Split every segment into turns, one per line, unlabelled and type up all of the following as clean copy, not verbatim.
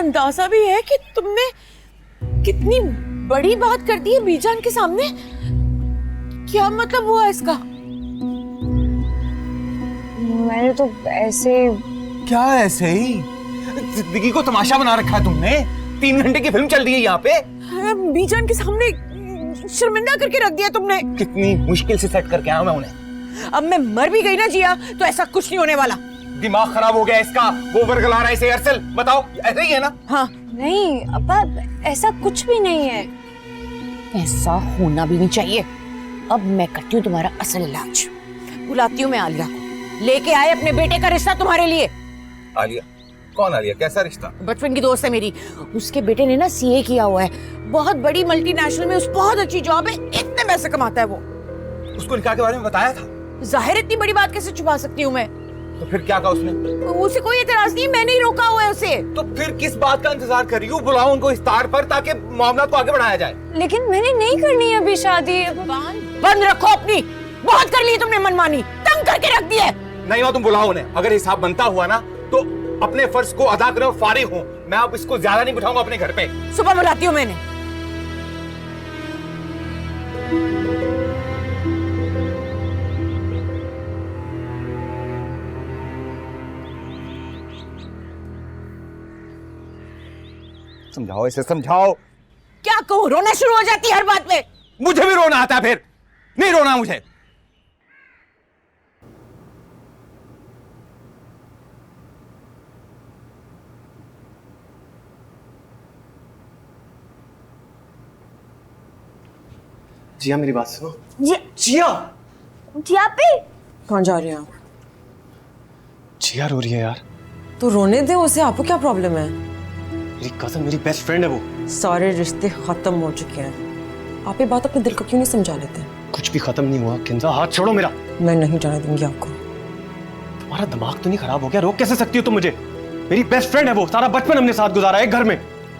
अंदाजा भी है कि तुमने कितनी बड़ी बात कर दी है बीजान के सामने? क्या मतलब हुआ इसका?
मैंने तो ऐसे।
क्या ऐसे ही? जिंदगी को तमाशा बना रखा है तुमने। 3 घंटे की फिल्म चल रही है यहाँ पे।
बीजान के सामने शर्मिंदा करके रख दिया तुमने।
कितनी मुश्किल से सेट करके आया मैं उन्हें।
अब मैं मर भी गई ना जिया तो ऐसा कुछ नहीं होने वाला।
दिमाग खराब हो गया इसका। वो वर्गला रहा है इसे। अरसल बताओ, ऐसा ही है ना?
हाँ।
नहीं अब्बा, ऐसा कुछ भी नहीं है।
ऐसा होना भी नहीं चाहिए। अब मैं करती हूँ तुम्हारा असल इलाज। बुलाती हूँ मैं आलिया को, लेके आए अपने बेटे का रिश्ता तुम्हारे लिए।
आलिया? कौन आलिया? कैसा रिश्ता?
बचपन की दोस्त है मेरी। उसके बेटे ने ना सीए किया हुआ है, बहुत बड़ी मल्टीनेशनल में, उस बहुत अच्छी जॉब है, इतने पैसे कमाता है वो।
उसको निकाह के बारे में बताया था?
जाहिर इतनी बड़ी बात कैसे छुपा सकती हूँ मैं?
तो फिर क्या कहा उसने?
उसे कोई एतराज नहीं, मैंने ही रोका हुआ है उसे।
तो फिर किस बात का इंतजार कर रही हूँ? बुलाओ उनको इफ्तार पर ताकि मामला को आगे बढ़ाया जाए।
लेकिन मैंने नहीं करनी अभी शादी।
बंद रखो अपनी, बहुत कर ली तुमने मनमानी, तंग करके रख दिया।
नहीं हो तुम बुलाओ उन्हें। अगर हिसाब बनता हुआ ना तो अपने फर्ज को अदा करने में फारिग हूँ मैं। अब इसको ज्यादा नहीं बिठाऊंगा अपने घर पे।
सुबह बुलाती हूँ मैंने।
समझाओ इसे, समझाओ।
क्या कहूँ, रोना शुरू हो जाती है हर बात पे।
मुझे भी रोना आता है। फिर नहीं रोना मुझे।
जिया मेरी बात सुनो।
जिया पे
कहाँ जा रहे हैं आप?
जिया रो रही है यार।
तो रोने दे उसे, आपको क्या प्रॉब्लम है?
मेरी कजन, मेरी बेस्ट फ्रेंड है वो।
सारे रिश्ते खत्म हो चुके हैं, आप ये बात अपने दिल को क्यों नहीं समझा लेते?
कुछ भी खत्म नहीं हुआ। किंजा हाथ छोड़ो मेरा।
मैं नहीं जाने दूंगी आपको।
तुम्हारा दिमाग तो नहीं खराब हो गया? रोक कैसे सकती हो तुम मुझे? मेरी बेस्ट फ्रेंड है वो। सारा बचपन हमने साथ गुजारा है घर में।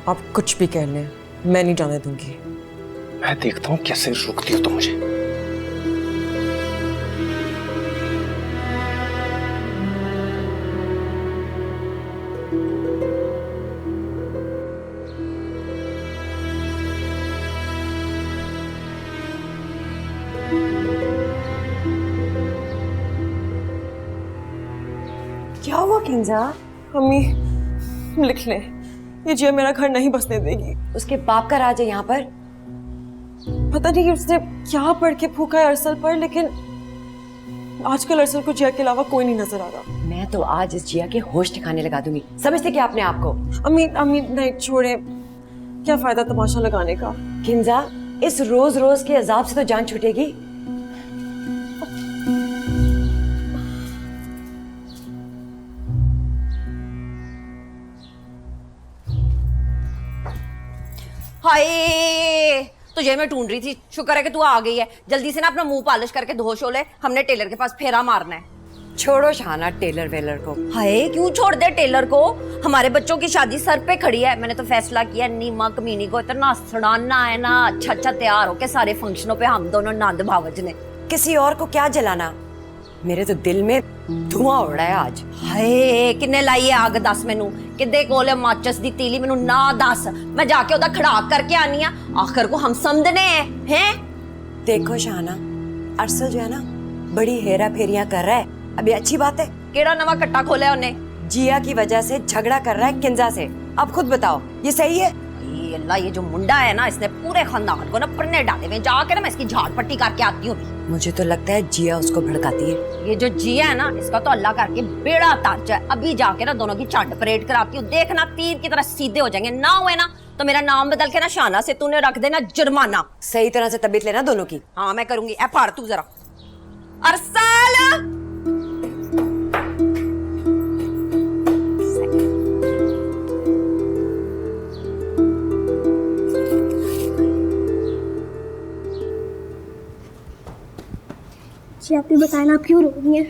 आप कुछ भी कह लें, मैं नहीं जाने दूंगी।
मैं देखता हूँ कैसे रोकती हो तुम मुझे।
क्या हुआ किंजा? मम्मी लिख ले, ये जिया मेरा घर नहीं बसने देगी।
उसके बाप का राज है यहाँ पर।
पता नहीं उसने क्या पढ़ के फूका है अरसल पर, लेकिन आजकल अरसल को जिया के अलावा कोई नहीं नजर आ रहा।
मैं तो आज इस जिया के होश ठिकाने लगा दूंगी। समझते क्या अपने आप को?
अम्मी नहीं छोड़े, क्या फायदा तमाशा लगाने का।
किंजा, इस रोज रोज के अजाब से तो जान छूटेगी।
हाय, तुझे मैं ढूंढ रही थी। शुक्र है कि तू आ गई है। जल्दी से ना अपना मुंह पॉलिश करके धो शो ले, हमने टेलर के पास फेरा मारना है।
छोड़ो शाना टेलर वेलर को।
हाय, क्यों छोड़ दे टेलर को? हमारे बच्चों की शादी सर पे खड़ी है। मैंने तो फैसला किया नीमा कमीनी को इतना सड़ाना है ना, अच्छा अच्छा तैयार होके सारे फंक्शनों पे हम दोनों नंद भावज ने।
किसी और को क्या जलाना, मेरे तो दिल में धुआं उड़ रहा है आज।
हाय, किन्ने लाई है आग? दस मैनू किदे कोल माचस दी तीली, मैनू ना दस। मैं जाके ओदा खड़ाक करके आनी आ। आखिर को हम समझने हैं।
देखो शाना, अरसल जो है ना बड़ी हेरा फेरियां कर रहा है। अभी अच्छी बात है।
केड़ा नवा कट्टा खोला है उन्हें?
जिया की वजह से झगड़ा कर रहा है किंजा से। अब खुद बताओ, ये सही है?
अल्लाह, ये जो मुंडा है ना, इसने पूरे खानदान को ना पन्ने डाले हुए। जाके ना मैं इसकी झाड़ पट्टी करके आती हूँ।
मुझे तो लगता है जिया उसको भड़काती है।
ये जो जिया है ना, इसका तो अल्लाह करके बेड़ा ताज है। अभी जाके ना दोनों की चंड परेड कराती हूँ। देखना तीर की तरह सीधे हो जाएंगे। ना हुए ना तो मेरा नाम बदल के ना शाना से तूने रख देना जुर्माना।
सही तरह से तबीयत लेना दोनों की।
हाँ मैं करूंगी। ए फाड़ तू जरा। अरसल,
आपने बताया ना, आप क्यों रो रही हैं?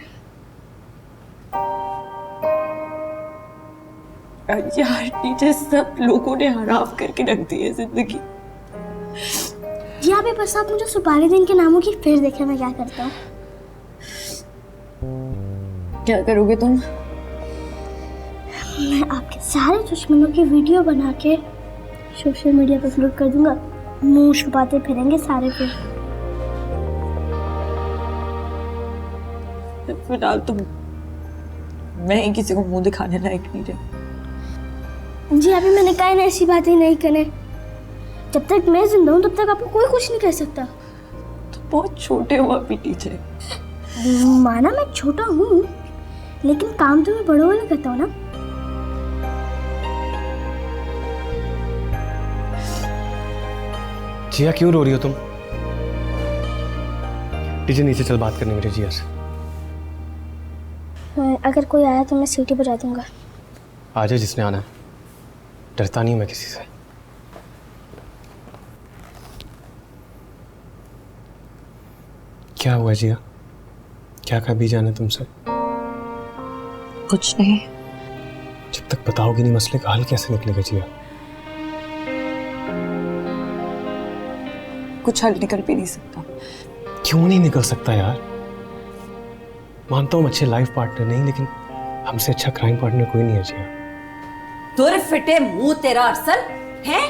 यार टीचर, सब लोगों ने हराम करके रख दी है जिंदगी।
जी आप बस आप मुझे सुपारी दिन के नामों की फिर देखे मैं क्या करता हूँ।
क्या करोगे तुम?
मैं आपके सारे दुश्मनों की वीडियो बना के सोशल मीडिया पर अपलोड कर दूंगा। मुंह छुपाते फिरेंगे सारे फिर।
फिलहाल तो मैं ही किसी को मुंह दिखाने लायक नहीं रही।
जी अभी मैंने कहा ना ऐसी बातें नहीं करने। जब तक मैं जिंदा हूँ तब तक आपको कोई कुछ नहीं कह सकता।
तो बहुत छोटे हो अभी टीचर।
माना मैं छोटा हूँ लेकिन काम तो मैं बड़ों वाले करता हूँ ना।
जिया क्यों रो रही हो तुम? टीचर नीचे चल, बात करनी मेरी जिया से।
अगर कोई आया तो मैं सीटी बजा दूंगा।
आ जाए जिसने आना है, डरता नहीं मैं किसी से। क्या हुआ जिया? क्या कहा बीजान ने तुमसे?
कुछ नहीं।
जब तक बताओगे नहीं मसले का हल कैसे निकलेगा जिया?
कुछ हल निकल भी नहीं सकता।
क्यों नहीं निकल सकता यार? मानता हूँ अच्छे लाइफ पार्टनर नहीं, लेकिन हमसे अच्छा क्राइम पार्टनर कोई नहीं है जिया।
दूर फिटे मुंह तेरा अरसल है।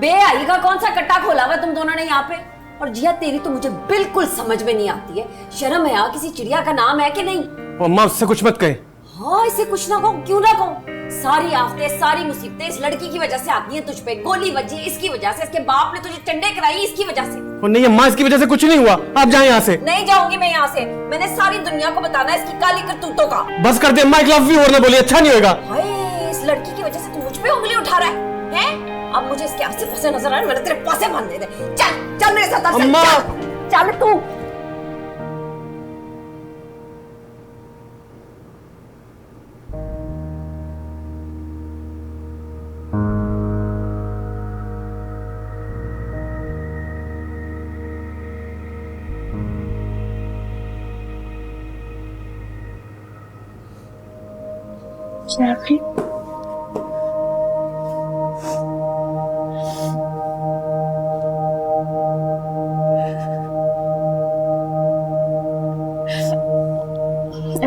बे आई का कौन सा कट्टा खोला हुआ तुम दोनों ने यहाँ पे? और जिया तेरी तो मुझे बिल्कुल समझ में नहीं आती है। शर्म है यार, किसी चिड़िया का नाम है कि नहीं?
अम्मा उससे कुछ मत कहे।
हाँ इसे कुछ ना कहूँ, क्यों ना कहूँ? सारी आफतें सारी मुसीबतें इस लड़की की वजह से आती हैं तुझ पे। गोली बजी इसकी वजह से, इसके बाप ने तुझे चंडे कराई इसकी वजह से।
और नहीं अम्मा, इसकी वजह से कुछ नहीं हुआ। आप जाएं यहाँ से।
नहीं जाऊंगी मैं यहाँ से। मैंने सारी दुनिया को बताना है इसकी काली करतूतों का।
बस कर दे अम्मा, एक लफ्ज़ भी और ना बोलिए, अच्छा नहीं होगा।
हाय, इस लड़की की वजह से तू मुझ पे उंगली उठा रहा है हैं? अब मुझे इसके आसे पासे नजर आ रहा है, मैंने तेरे पासे बांध दे। चल चल मेरे साथ
अम्मा।
चल तू।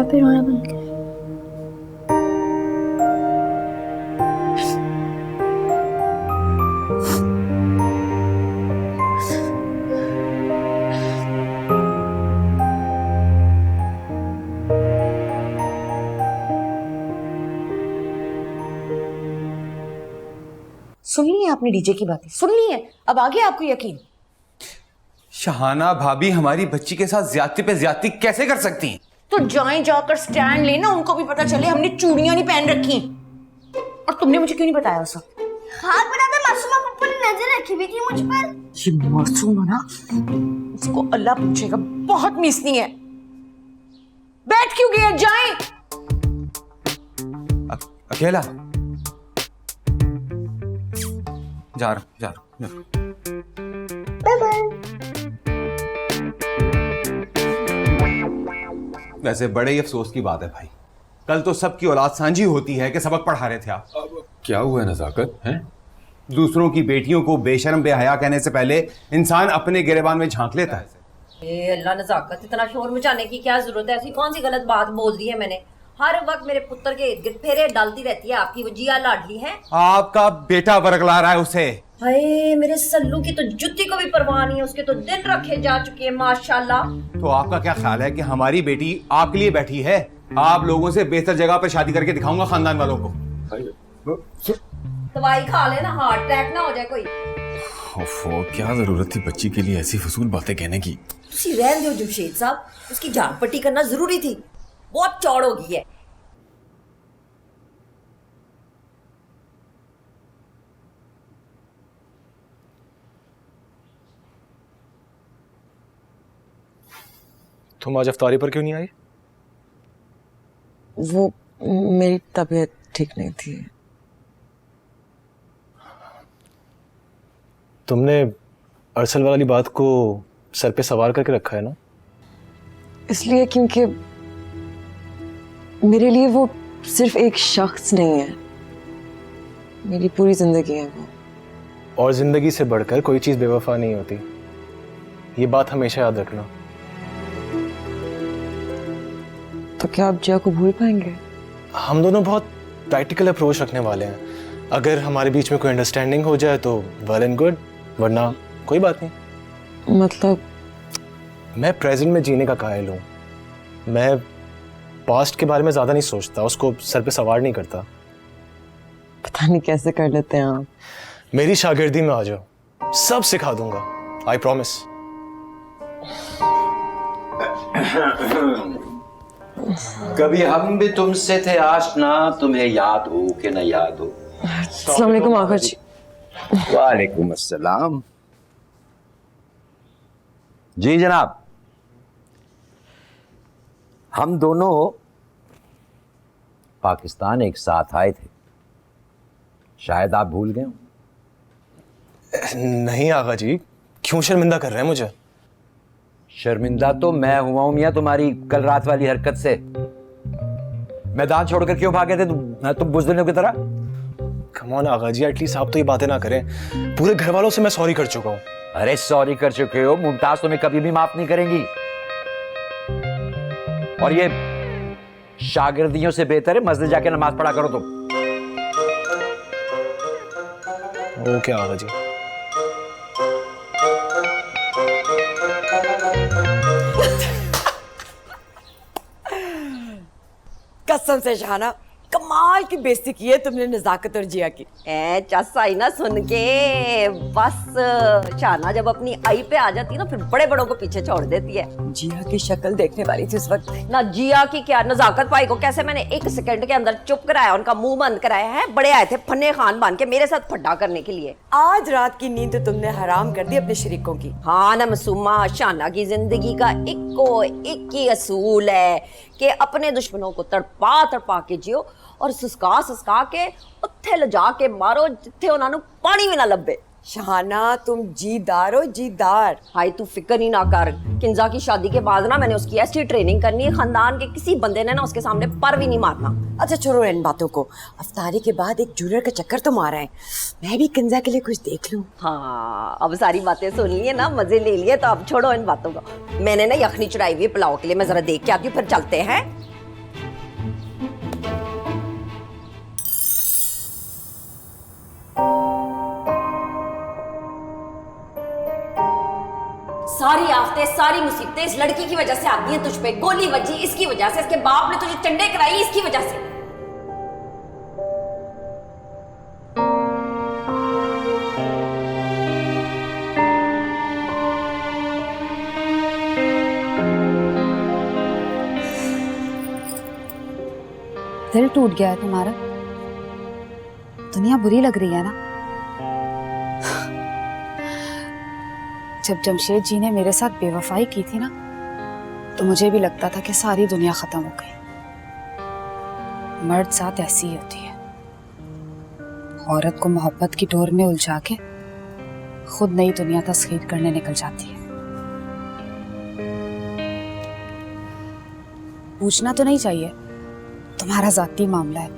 अभी रोना बंद कर।
सुन ली है आपने डीजे की बातें? सुन ली है? अब आ गया आपको यकीन?
शहाना भाभी हमारी बच्ची के साथ ज्यादती पे ज्यादती कैसे कर सकती हैं?
तो जाएं जाकर स्टैंड लेना, उनको भी पता चले हमने चूड़ियां नहीं पहन रखी। और तुमने मुझे क्यों नहीं बताया उस वक्त?
हाथ बढ़ाते मासूमा पप्पू ने नजर रखी हुई थी मुझ पर।
ये मासूम है ना, उसको अल्लाह पूछेगा। बहुत मिसनी है। बैठ क्यों गया? जाएं।
अकेला जा रहा हूं।
Bye bye.
वैसे बड़े ही अफसोस की बात है भाई, कल तो सबकी औलाद सांझी होती है कि सबक पढ़ा रहे थे आप।
क्या हुआ नजाकत है?
दूसरों की बेटियों को बेशर्म बेहया कहने से पहले इंसान अपने गिरेबान में झांक लेता है।
ए अल्लाह नजाकत, इतना शोर मचाने की क्या जरूरत है? ऐसी कौन सी गलत बात बोल दी है मैंने? हर वक्त मेरे पुत्र के इर्द गिर्द फेरे डालती रहती है आपकी वो जिया लाडली है।
आपका बेटा बरगला रहा है उसे।
हाय, मेरे सल्लू की तो जुत्ती को भी परवाह नहीं है, उसके तो दिन रखे जा चुके हैं माशाल्लाह।
तो आपका क्या ख्याल है कि हमारी बेटी आपके लिए बैठी है? आप लोगों से बेहतर जगह पर शादी करके दिखाऊंगा खानदान वालों को।
दवाई खा लेना, हार्ट अटैक ना हो जाए कोई।
ओफो, क्या जरूरत थी बच्ची के लिए ऐसी फजूल बातें कहने की?
तुसी रहन दो जमशेद साहब, उसकी जान पट्टी करना जरूरी थी। बहुत चौड़ हो गई है।
तुम आज अफ्तारी पर क्यों नहीं आई?
वो मेरी तबीयत ठीक नहीं थी।
तुमने अरसल वाली बात को सर पे सवार करके रखा है ना?
इसलिए क्योंकि मेरे लिए वो सिर्फ एक शख्स नहीं है, मेरी पूरी जिंदगी है वो।
और जिंदगी से बढ़कर कोई चीज बेवफा नहीं होती, ये बात हमेशा याद रखना।
तो क्या आप जिया को भूल पाएंगे?
हम दोनों बहुत प्रैक्टिकल अप्रोच रखने वाले हैं। अगर हमारे बीच में कोई अंडरस्टैंडिंग हो जाए तो वेल एंड गुड, वरना कोई बात नहीं।
मतलब
मैं प्रेजेंट में जीने का कायल हूँ। मैं पास्ट के बारे में ज़्यादा नहीं सोचता, उसको सर पे सवार नहीं करता।
पता नहीं कैसे कर लेते हैं आप।
मेरी शागिर्दी में आ जाओ, सब सिखा दूंगा, आई प्रॉमिस।
कभी हम भी तुमसे थे आशना, तुम्हें याद हो कि न याद हो।
अस्सलाम वालेकुम आका जी।
वालेकुम अस्सलाम। जी जनाब, हम दोनों पाकिस्तान एक साथ आए थे, शायद आप भूल गए हो।
नहीं आगा जी, क्यों शर्मिंदा कर रहे हैं मुझे?
शर्मिंदा तो मैं हुआ हूं मियां तुम्हारी कल रात वाली हरकत से। मैदान छोड़कर क्यों भागे थे तुम बुज़दिलों की तरह?
Come on Agha ji, at least आप तो ये बातें ना करें। पूरे घर वालों से मैं सॉरी कर चुका हूँ।
अरे सॉरी कर चुके हो, मुमताज तुम्हें कभी भी माफ नहीं करेंगी। और ये शागिर्दियों से बेहतर है मस्जिद जाके नमाज पढ़ा करो तुम।
ओके आगा जी।
कसम से शाना, कमाल की बेइज्जती की है तुमने नजाकत और जिया की।
चस आई ना सुन के। बस शाना जब अपनी आई पे आ जाती है ना, फिर बड़े बड़ों को पीछे छोड़ देती है।
जिया की शक्ल देखने वाली थी उस वक्त।
ना जिया की क्या, नजाकत पाई को कैसे मैंने 1 सेकंड के अंदर चुप कराया, उनका मुंह बंद कराया है। बड़े आए थे फन्ने खान बांध के मेरे साथ फड्डा करने के लिए।
आज रात की नींद तो तुमने हराम कर दी अपने शरीकों की।
हाँ ना मासूमा, शाना की जिंदगी का एक ही असूल है कि अपने दुश्मनों को तड़पा तड़पा के जियो और सुस्का के उत्थे लजा के मारो जिथे उन्होंने पानी भी ना लभे।
शहाना तुम जीदार हो, जीदार।
हाय तू फिक्र ही ना कर। किंजा की शादी के बाद ना मैंने उसकी ऐसी ट्रेनिंग करनी है, खानदान के किसी बंदे ने ना उसके सामने पर भी नहीं मारना।
अच्छा छोड़ो इन बातों को, अफ्तारी के बाद एक ज्वेलर का चक्कर तो मारा है, मैं भी किंजा के लिए कुछ देख लूं।
हाँ अब सारी बातें सुन लिए ना, मजे ले लिए, तो अब छोड़ो इन बातों को। मैंने ना यखनी चढ़ाई हुई पुलाव के लिए, मैं जरा देख के आती हूँ, फिर चलते हैं। सारी आफतें सारी मुसीबतें इस लड़की की वजह से आती हैं तुझ पे। गोली बजी इसकी वजह से, इसके बाप ने तुझे चंडे कराई इसकी वजह से।
दिल टूट गया है तुम्हारा? दुनिया बुरी लग रही है ना? जब जमशेद जी ने मेरे साथ बेवफाई की थी ना, तो मुझे भी लगता था कि सारी दुनिया खत्म हो गई। मर्द साथ ऐसी ही होती है, औरत को मोहब्बत की डोर में उलझा के खुद नई दुनिया तस्खीर करने निकल जाती है। पूछना तो नहीं चाहिए, तुम्हारा जाती मामला है,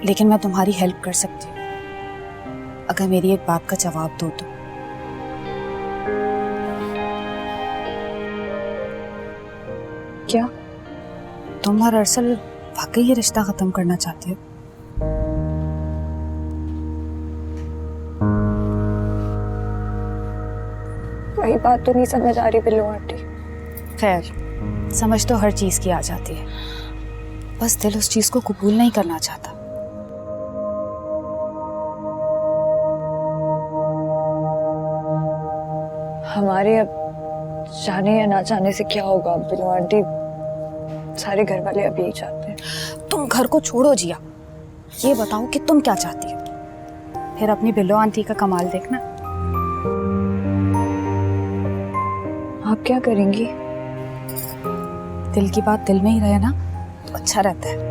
लेकिन मैं तुम्हारी हेल्प कर सकती हूँ अगर मेरी एक बात का जवाब दो तो। क्या तुम और अरसल वाकई ये रिश्ता खत्म करना चाहते हो? वही बात तो नहीं समझ आ रही बिल्लू आंटी।
खैर, समझ तो हर चीज की आ जाती है, बस दिल उस चीज को कबूल नहीं करना चाहता।
हमारे अब जाने या ना जाने से क्या होगा बिल्लू आंटी? सारे घर वाले अभी ही चाहते हैं।
तुम घर को छोड़ो जिया, ये बताओ कि तुम क्या चाहती हो, फिर अपनी बिल्लो आंटी का कमाल देखना।
आप क्या करेंगी?
दिल की बात दिल में ही रहे ना तो अच्छा रहता है।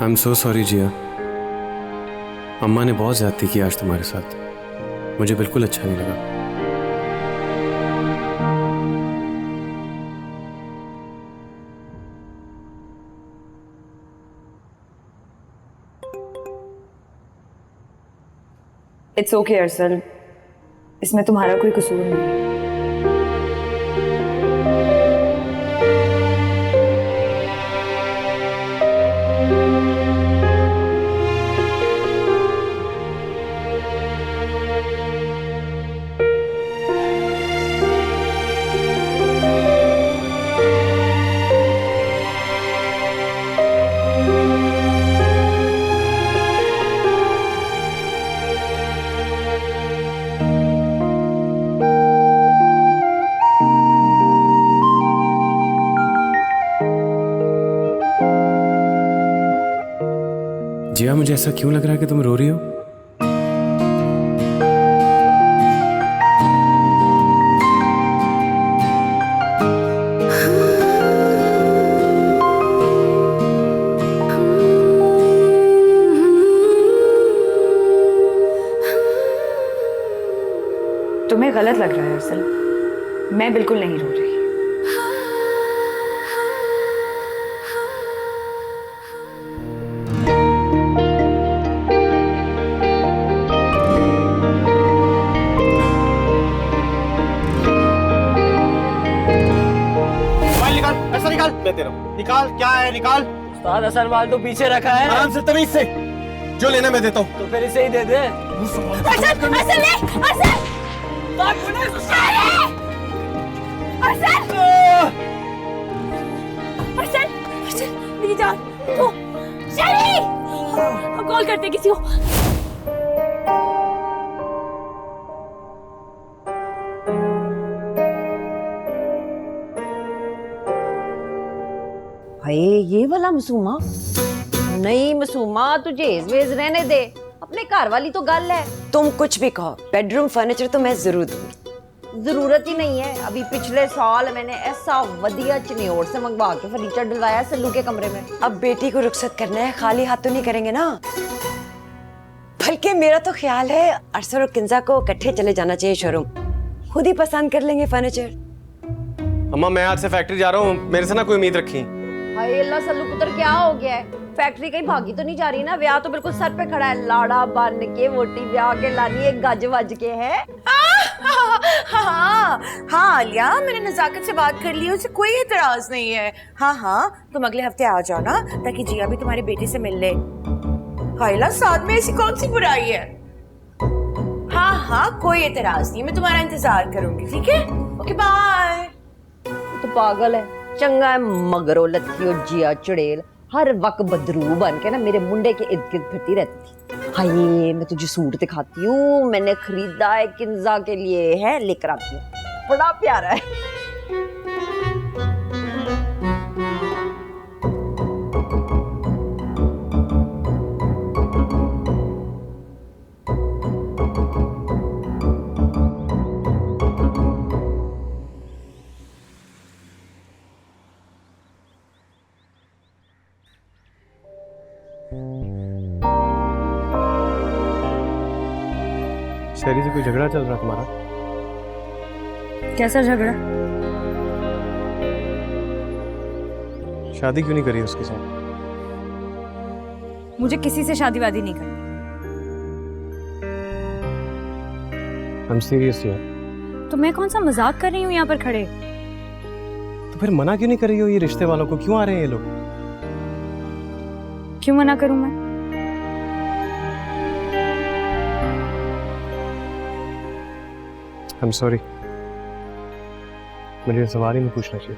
आई एम सो सॉरी जिया। अम्मा ने बहुत ज्यादती की आज तुम्हारे साथ, मुझे बिल्कुल अच्छा नहीं लगा।
इट्स ओके अरसल, इसमें तुम्हारा कोई कसूर नहीं है।
जिया, मुझे ऐसा क्यों लग रहा है कि तुम रो रही हो?
तुम्हें गलत लग रहा है अरसल, मैं बिल्कुल नहीं रो रही।
निकाल, क्या है? निकाल।
उस्ताद, असल माल तो पीछे रखा है।
आराम से, तमीज से। जो लेना मैं देता हूँ।
तो फिर इसे ही दे दे।
मेरी जान, तू शरी, हम कॉल करते किसी को।
भाई ये वाला मसूमा नहीं, मसूमा तुझे वेज रहने दे, अपने घर वाली तो गल है।
तुम कुछ भी कहो, बेडरूम फर्नीचर तो मैं जरूर दूंगी।
जरूरत ही नहीं है। अभी पिछले साल मैंने ऐसा वधिया चिन्योर से मंगवा के फर्नीचर डलवाया सल्लू के कमरे में।
अब बेटी को रुखसत करना है, खाली हाथ तो नहीं करेंगे ना। बल्कि मेरा तो ख्याल है अरसर और किंजा को इकट्ठे चले जाना चाहिए शोरूम, खुद ही पसंद कर लेंगे फर्नीचर।
अम्मा, मैं आज से फैक्ट्री जा रहा हूँ, मेरे से ना कोई उम्मीद रखी।
हाय अल्लाह, सल्लू पुत्र क्या हो गया है? फैक्ट्री कहीं भागी तो नहीं जा रही ना? ब्याह तो बिल्कुल सर पे खड़ा है, लाड़ा बन के वोटी ब्याह के लानी एक गज वज के है।
हाँ आलिया, मैंने नजाकत से बात कर ली, उसे कोई एतराज नहीं है। हाँ, तुम अगले हफ्ते आ जाओ ना, ताकि जिया भी तुम्हारे बेटे से मिल ले। हायला, साथ में ऐसी कौन सी बुराई है? हाँ, कोई एतराज नहीं, मैं तुम्हारा इंतजार करूंगी, ठीक है? Okay bye.
तो पागल है, चंगा है मगरो लत्थियो जिया चुड़ैल, हर वक्त बदरू बन के ना मेरे मुंडे के इर्द गिर्द फिरती रहती थी। हाय, मैं तुझे सूट दिखाती हूँ, मैंने खरीदा है किंजा के लिए, है लेकर आती हूँ, बड़ा प्यारा है।
शहरी से कोई झगड़ा चल रहा तुम्हारा?
कैसा झगड़ा?
शादी क्यों नहीं करी उसके साथ?
मुझे किसी से शादी वादी नहीं करनी।
I'm serious यार।
तो मैं कौन सा मजाक कर रही हूँ यहाँ पर खड़े?
तो फिर मना क्यों नहीं कर रही हो ये रिश्ते वालों को? क्यों आ रहे हैं ये लोग?
क्यों मना करूँ मैं?
I'm sorry, मुझे सवाल ही नहीं पूछना चाहिए।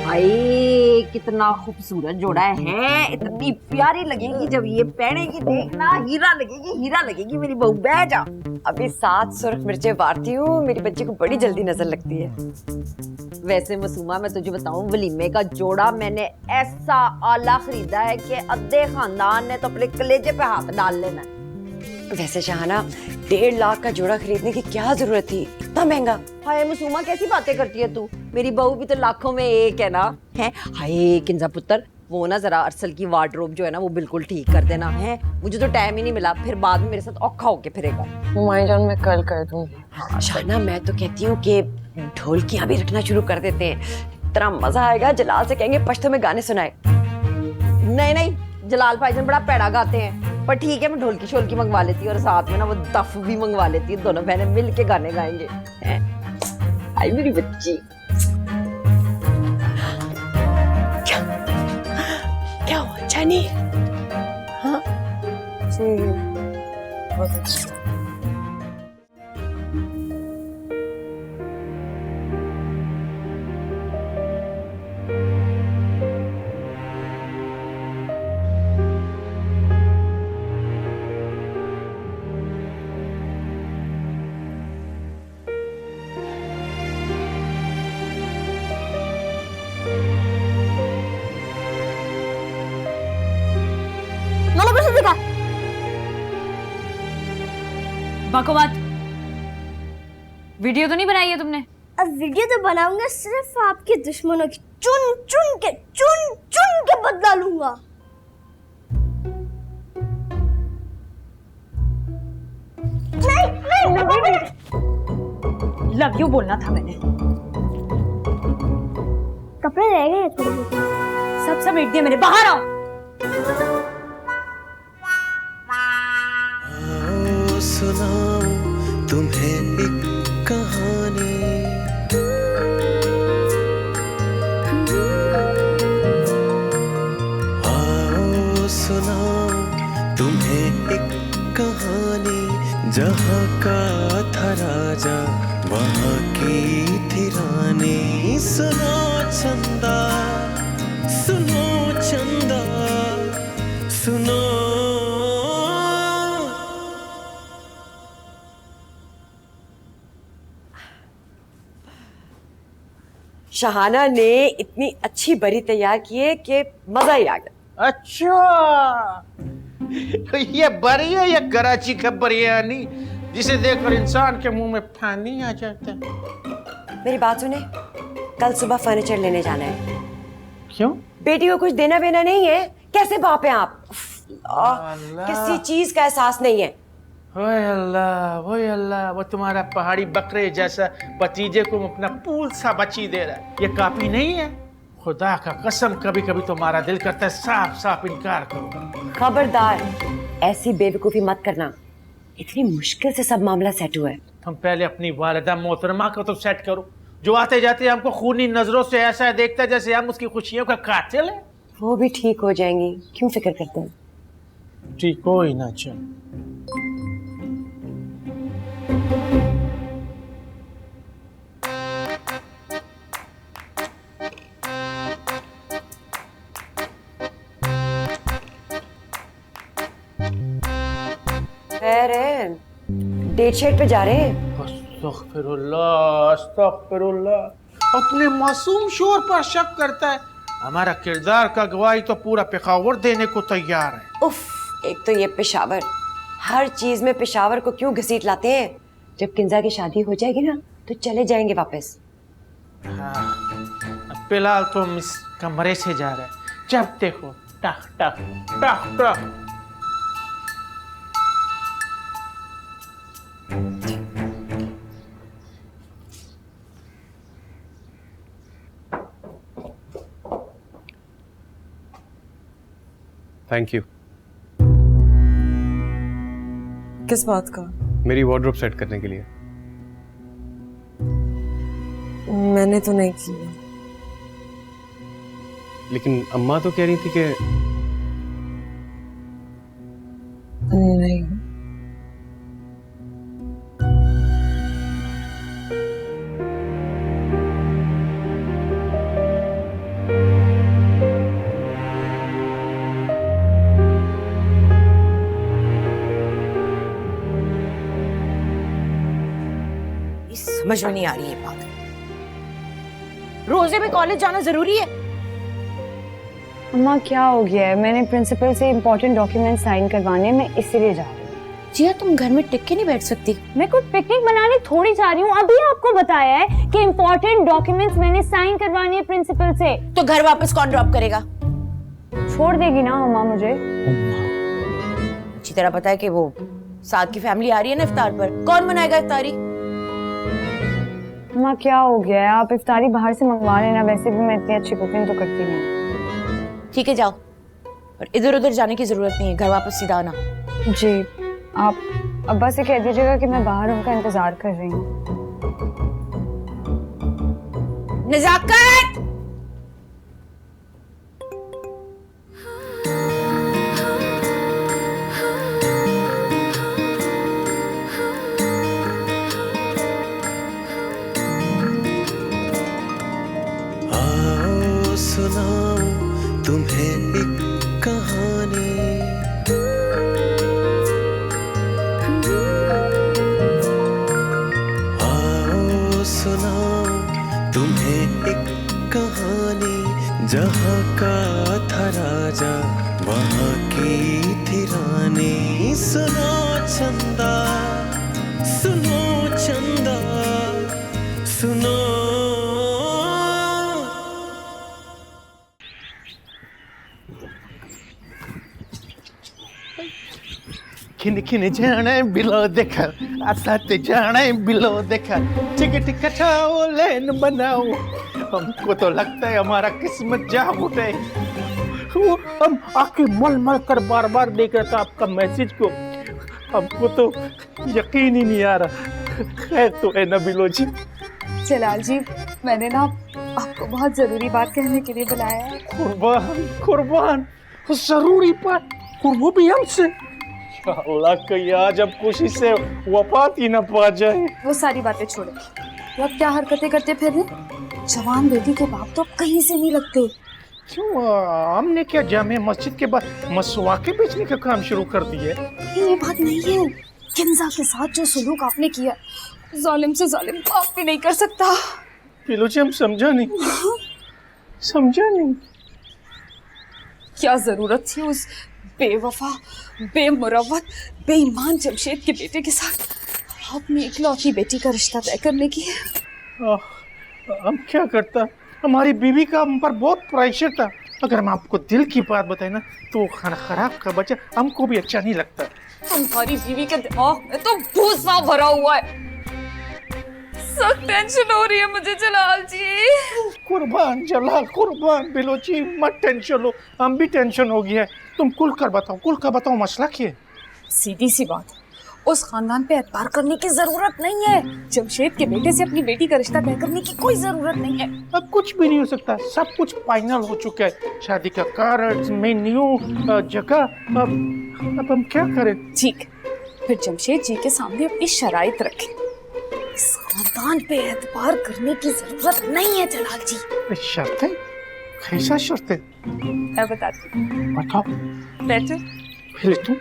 भाई कितना इतना खूबसूरत जोड़ा है, इतनी प्यारी लगेगी जब ये पहनेगी, देखना हीरा लगेगी मेरी बहू। बह जा।
अभी 7 सुर्ख मिर्चें वारती हूँ, मेरी बच्ची को बड़ी जल्दी नजर लगती है।
वैसे मासूमा मैं तुझे बताऊं, वलीमे का जोड़ा मैंने ऐसा आला खरीदा है कि अद्धे खानदान ने तो अपने कलेजे पे हाथ डाल लेना है।
वैसे शाहाना 1.5 लाख का जोड़ा खरीदने की क्या जरूरत थी, इतना महंगा।
हाय मासूमा कैसी बातें करती है तू, मेरी बहू भी तो लाखों में एक है ना। है हाय किंजा पुत्र, वो ना जरा अरसल की वार्डरोब जो है ना वो बिल्कुल ठीक कर देना है। मुझे तो टाइम ही नहीं मिला, फिर बाद में मेरे साथ औखा होके फिरेगा।
माई जान मैं कल कर दूंगी।
शाहाना मैं तो कहती हूँ कि ढोलकियां भी रखना शुरू कर देते हैं, इतना मजा आएगा। जलाल से कहेंगे पश्तो में गाने सुनाए।
नहीं, जलाल भाईजान बड़ा पैड़ा गाते हैं, पर ठीक है मैं ढोलकी शोलकी मंगवा लेती हूँ और साथ में ना वो दफ भी मंगवा लेती हूँ, दोनों बहनें मिल के गाने गाएंगे। आई मेरी बच्ची।
क्या हुआ जानी? हाँ
मैंने कुछ नहीं देखा।
बकवास। वीडियो तो नहीं बनाई है तुमने?
अब वीडियो तो बनाऊंगा, सिर्फ आपके दुश्मनों की चुन चुन के बदला लूंगा। नहीं।
लव यू बोलना था मैंने।
कपड़े रह गए थोड़े बहुत।
सब एक दिया मेरे, बाहर आओ।
सुनाऊं तुम्हें एक कहानी, आओ सुनाऊं तुम्हें एक कहानी, जहाँ का था राजा वहाँ की थी रानी। सुनो चंदा सुनो।
शाहाना ने इतनी अच्छी बरी तैयार की है कि मजा ही आ गया।
अच्छा, तो ये बरी है या कराची का बिरयानी जिसे देखकर इंसान के मुंह में पानी आ जाता है?
मेरी बात सुने, कल सुबह फर्नीचर लेने जाना है।
क्यों?
बेटी को कुछ देना बेना नहीं है? कैसे बाप हैं आप? किसी चीज का एहसास नहीं है।
ओए अल्लाह, वो तुम्हारा पहाड़ी बकरे जैसा भतीजे को अपना पूल सा बच्ची दे रहा है, ये काफी नहीं है? खुदा का कसम कभी कभी तुम्हारा दिल करता है साफ साफ इनकार करो।
खबरदार, ऐसी बेवकूफी मत करना, इतनी मुश्किल से सब मामला सेट हुआ है।
तुम पहले अपनी वालिदा मोहतरमा को तो सेट करो, जो आते जाते हमको खूनी नजरों से ऐसा देखता है जैसे हम उसकी खुशियों का कातिल है।
वो भी ठीक हो जाएंगी, क्यों फिक्र करते हैं?
ठीक हो ही ना चल।
डेट शेट पे जा रहे हैं।
अस्तगफिरुल्लाह, अपने मासूम शोर पर शक करता है। हमारा किरदार का गवाही तो पूरा पेशावर देने को तैयार है।
उफ, एक तो ये पेशावर, हर चीज में पेशावर को क्यों घसीट लाते हैं? जब किंजा की शादी हो जाएगी ना तो चले जाएंगे वापस।
हाँ, फिलहाल तो इस कमरे से जा रहा है, जब देखो टक टक टक टक।
Thank you.
किस बात का?
मेरी वार्डरोब सेट करने के लिए।
मैंने तो नहीं की।
लेकिन अम्मा तो कह रही थी कि
नहीं।
समझ में नहीं आ रही है बात। रोजे में कॉलेज जाना जरूरी है?
अम्मा क्या हो गया है? मैंने प्रिंसिपल से इम्पोर्टेंट डॉक्यूमेंट साइन करवाने में इसीलिए जा रही हूँ।
जिया तुम घर में टिक के नहीं बैठ सकती?
मैं कुछ पिकनिक मनाने थोड़ी जा रही हूँ, अभी आपको बताया है कि इम्पोर्टेंट डॉक्यूमेंट्स मैंने साइन करवाने हैं प्रिंसिपल से।
तो घर वापस कौन ड्रॉप करेगा?
छोड़ देगी ना अम्मा मुझे?
अच्छी तरह पता है कि वो साथ की फैमिली आ रही है ना इफ्तार पर, कौन मनाएगा इफ्तारी?
अम्मा क्या हो गया है? आप इफ्तारी बाहर से मंगवा लेना, वैसे भी मैं इतनी अच्छी कुकिंग तो करती नहीं।
ठीक है जाओ, और इधर उधर जाने की जरूरत नहीं है, घर वापस सीधा आना।
जी, आप अब्बा से कह दीजिएगा कि मैं बाहर उनका इंतजार कर रही हूँ।
नजाकत!
आओ सुनाऊं तुम्हें एक कहानी, आओ सुनाऊं तुम्हें एक कहानी, जहाँ का था राजा वहाँ की थी रानी। सुनो चंदा, सुनो चंदा, सुनो।
खिन खिन जाने बिलो देखा, आसाते जाने बिलो देखा, टिकट कटाओ लेन बनाओ। हमको तो लगता है हमारा किस्मत जाग उठे। हम आंखें मल मल कर बार बार देख रहा था आपका मैसेज को, हमको तो यकीन ही नहीं आ रहा। खैर तो है ना बिलो जी।
जलाल जी, मैंने ना आपको बहुत जरूरी बात कहने के लिए बुलाया है।
कुर्बान कुर्बान, जरूरी बात, और वो भी हमसे। अल्लाह कहीं आज अब खुशी से वफात ही ना पा जाए।
वो सारी बातें छोड़े, आप क्या हरकतें करते फिर रहे? जवान बेटी के बाप तो कहीं से नहीं लगते।
क्यों, हमने क्या जामे मस्जिद के बाद मसवाके बेचने का काम शुरू कर दिया?
ये बात नहीं है, किंजा के साथ जो सुलूक आपने किया, जालिम से जालिम बाप भी नहीं कर सकता।
पिलो जी हम समझा नहीं, समझा नहीं।
क्या जरूरत थी उस बेवफा, बेमुरव्वत, बेईमान जमशेद के बेटे के साथ अपनी इकलौती बेटी का रिश्ता तय करने की?
हम क्या करता, हमारी बीवी का हम पर बहुत प्रेशर था। अगर हम आपको दिल की बात बताए ना तो खाना खराब का बच्चा हमको भी अच्छा नहीं लगता।
तुम्हारी बीवी के दिमाग में तो भूसा भरा हुआ है। सख्त टेंशन हो रही है मुझे जलाल जी।
कुर्बान जलाल, कुर्बान बिलोची, मत टेंशन लो, हम भी टेंशन हो गया है। तुम खुल कर बताओ मसला क्या है?
सीधी सी बात, उस खानदान पे एतबार करने की जरूरत नहीं है। जमशेद के बेटे से अपनी बेटी का रिश्ता तय करने की कोई जरूरत नहीं है।
अब कुछ भी नहीं हो सकता, सब कुछ फाइनल हो चुका है। शादी का कार्ड, मेन्यू, जगह, अब हम क्या करें?
ठीक, फिर जमशेद जी के सामने अपनी शराइत रखें। इस खानदान पे एतबार करने की जरूरत नहीं है जलाल जी।
शर्तें? कैसा शर्तें?
मैं बताती हूँ।
बताओ।
बैठो।
पहले तुम।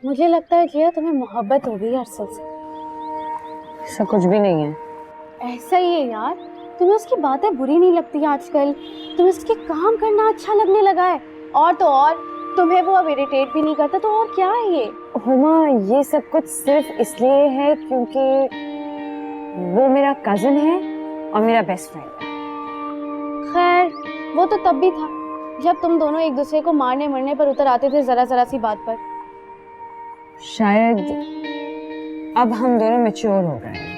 मुझे लगता है जिया तुम्हें मोहब्बत हो गई अरसल से।
ऐसा कुछ भी नहीं है।
ऐसा ही है यार, तुम्हें उसकी बातें बुरी नहीं लगती आजकल, तुम्हें उसके काम करना अच्छा लगने लगा है। और तो और तुम्हें वो अब इरिटेट भी नहीं करता, तो और क्या है ये?
हुमा, ये सब कुछ सिर्फ इसलिए है क्योंकि वो मेरा कजिन है और मेरा बेस्ट फ्रेंड है।
खैर वो तो तब भी था जब तुम दोनों एक दूसरे को मारने मरने पर उतर आते थे जरा जरा सी बात पर।
शायद अब हम दोनों मैच्योर हो गए हैं।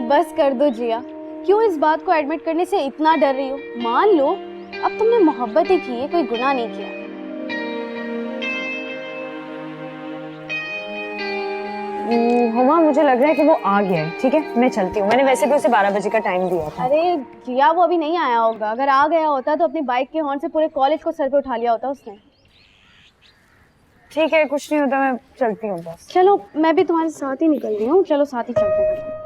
बस कर दो जिया, क्यों इस बात को एडमिट करने से इतना डर रही हो? मान लो अब तुमने मोहब्बत ही की है, कोई गुनाह नहीं किया।
हुमा, मुझे लग रहा है कि वो आ गया है। ठीक है, मैं चलती हूँ। मैंने वैसे भी उसे 12 बजे का टाइम दिया था।
अरे जिया, वो अभी नहीं आया होगा। अगर आ गया होता तो अपनी बाइक के हॉर्न से पूरे कॉलेज को सर पे उठा लिया होता उसने।
ठीक है, कुछ नहीं होता, मैं चलती हूँ बस।
चलो, मैं भी तुम्हारे साथ ही निकल रही हूँ। चलो साथ ही चलते हैं।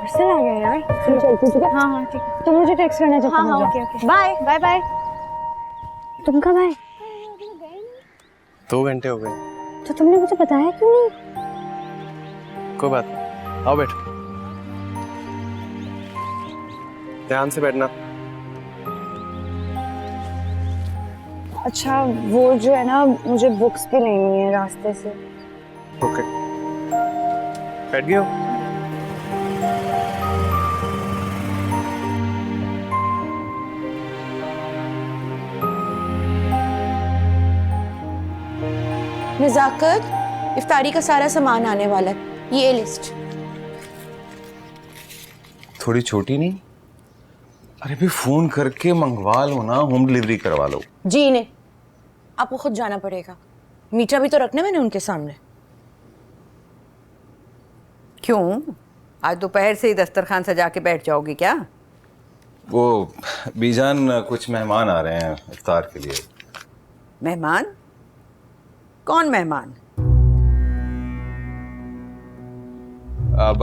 अर्सल आ गया यार। चल चलती हूँ। ठीक है?
हाँ हाँ ठीक है।
तुम मुझे टेक्स्ट करना जब
हाँ
तुम
हाँ
जाओ।
Okay okay.
Bye
bye bye.
तुम कब आए?
2 घंटे हो गए।
तो तुमने मुझे बताया क्यों नहीं?
कोई बात नहीं, आओ बैठो। ध्यान से बैठना।
अच्छा, वो जो है ना, मुझे बुक्स भी लेनी है रास्ते से।
ओके, बैठ गए हो?
नजाकत, इफ्तारी का सारा सामान आने वाला है, ये लिस्ट।
थोड़ी छोटी नहीं? अरे भी फोन करके मंगवा लो ना, होम डिलीवरी करवा लो।
जी ने, आपको खुद जाना पड़ेगा। मीठा भी तो रखना मैंने उनके सामने।
क्यों, आज दोपहर से ही दस्तरखान सजा के बैठ जाओगी क्या?
वो बीजान, कुछ मेहमान आ रहे हैं इफ्तार के लिए।
मेहमान? कौन मेहमान?
अब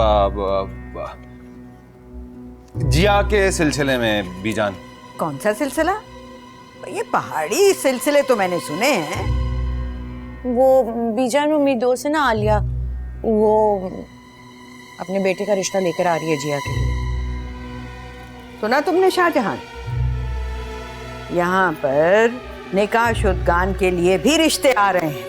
जिया के सिलसिले में बीजान।
कौन सा सिलसिला? ये पहाड़ी सिलसिले तो मैंने सुने हैं।
वो बीजान उम्मीदों से ना आलिया, वो अपने बेटे का रिश्ता लेकर आ रही है जिया के लिए।
सुना तुमने शाहजहां? यहाँ पर निकाह शुदगान के लिए भी रिश्ते आ रहे हैं।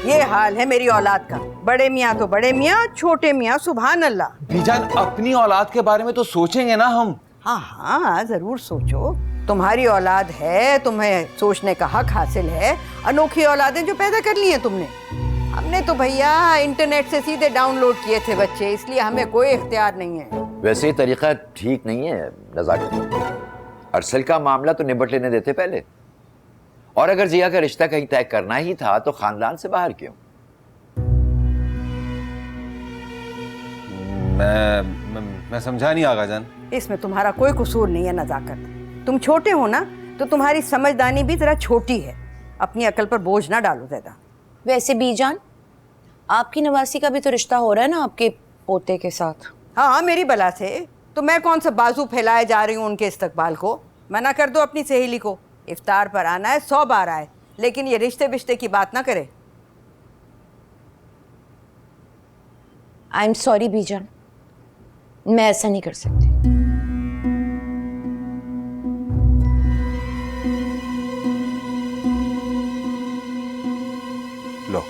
ये हाल है मेरी औलाद का। बड़े मियाँ तो बड़े मियाँ, छोटे मियाँ सुभान अल्लाह।
बीजान, अपनी औलाद के बारे में तो सोचेंगे ना हम।
हाँ हाँ, जरूर सोचो। तुम्हारी औलाद है, तुम्हें सोचने का हक हासिल है। अनोखी औलादें जो पैदा कर ली हैं तुमने। हमने तो भैया इंटरनेट से सीधे डाउनलोड किए थे बच्चे, इसलिए हमें कोई इख्तियार नहीं है।
वैसे ये तरीका ठीक नहीं है नज़ाकत। अरसल का मामला तो निबट लेने देते पहले। और अगर जिया का रिश्ता कहीं तय करना ही था तो खानदान से बाहर क्यों?
मैं समझा नहीं आगा जान।
इसमें तुम्हारा कोई कसूर नहीं है नजाकत। तुम छोटे हो ना, तो तुम्हारी समझदारी भी जरा छोटी है। अपनी अकल पर बोझ ना डालो ज्यादा।
वैसे बीजान, आपकी नवासी का भी तो रिश्ता हो रहा है ना आपके पोते के साथ।
हाँ, मेरी बला से। तो मैं कौन सा बाजू फैलाए जा रही हूँ उनके इस्तकबाल को? मना कर दो अपनी सहेली को। इफ्तार पर आना है, 100 बार आए, लेकिन ये रिश्ते विश्ते की बात ना करे।
आई एम सॉरी बीजान, मैं ऐसा नहीं कर सकती।
लो,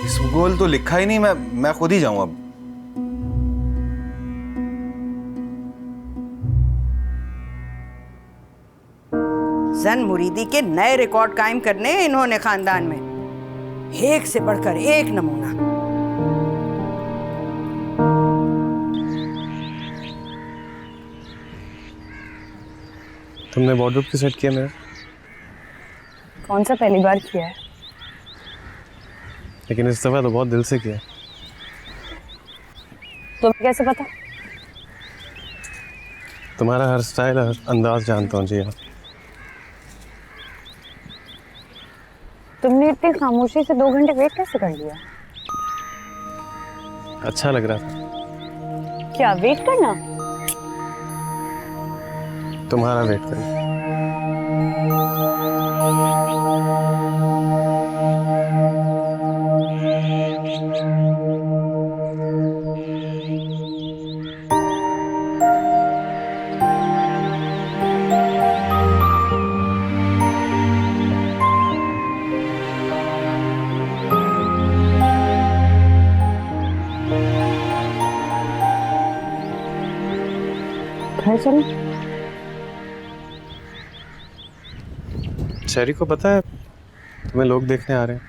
इस गोल तो लिखा ही नहीं, मैं खुद ही जाऊं अब।
जन मुरीदी के नए रिकॉर्ड कायम करने इन्होंने खानदान में। एक से बढ़कर एक नमूना।
तुमने वार्डरोब की सेट किया मेरा?
कौन सा पहली बार किया है?
लेकिन इस दफा तो बहुत दिल से किया।
तुम्हें कैसे पता?
तुम्हारा हर स्टाइल, हर अंदाज जानता हूँ जिया।
तुमने इतनी खामोशी से 2 घंटे वेट कैसे कर लिया?
अच्छा लग रहा था।
क्या वेट करना?
तुम्हारा वेट करना।
घर चलो।
शेरी को पता है तुम्हें लोग देखने आ रहे हैं?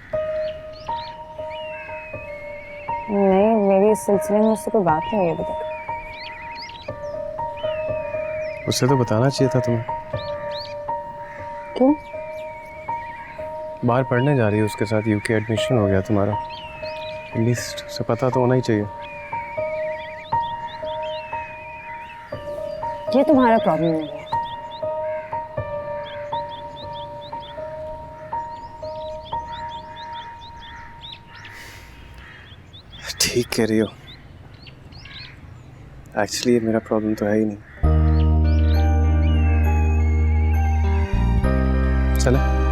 नहीं, मेरी इस सिलसिले में उससे कोई बात नहीं हुई अभी तक।
उससे तो बताना चाहिए था तुम्हें।
क्यों?
बाहर पढ़ने जा रही है उसके साथ, यूके एडमिशन हो गया तुम्हारा, एटलीस्ट उसे पता तो होना ही चाहिए।
ये तुम्हारा प्रॉब्लम नहीं है।
ठीक कह रही हो, एक्चुअली ये मेरा प्रॉब्लम तो है ही नहीं। चले।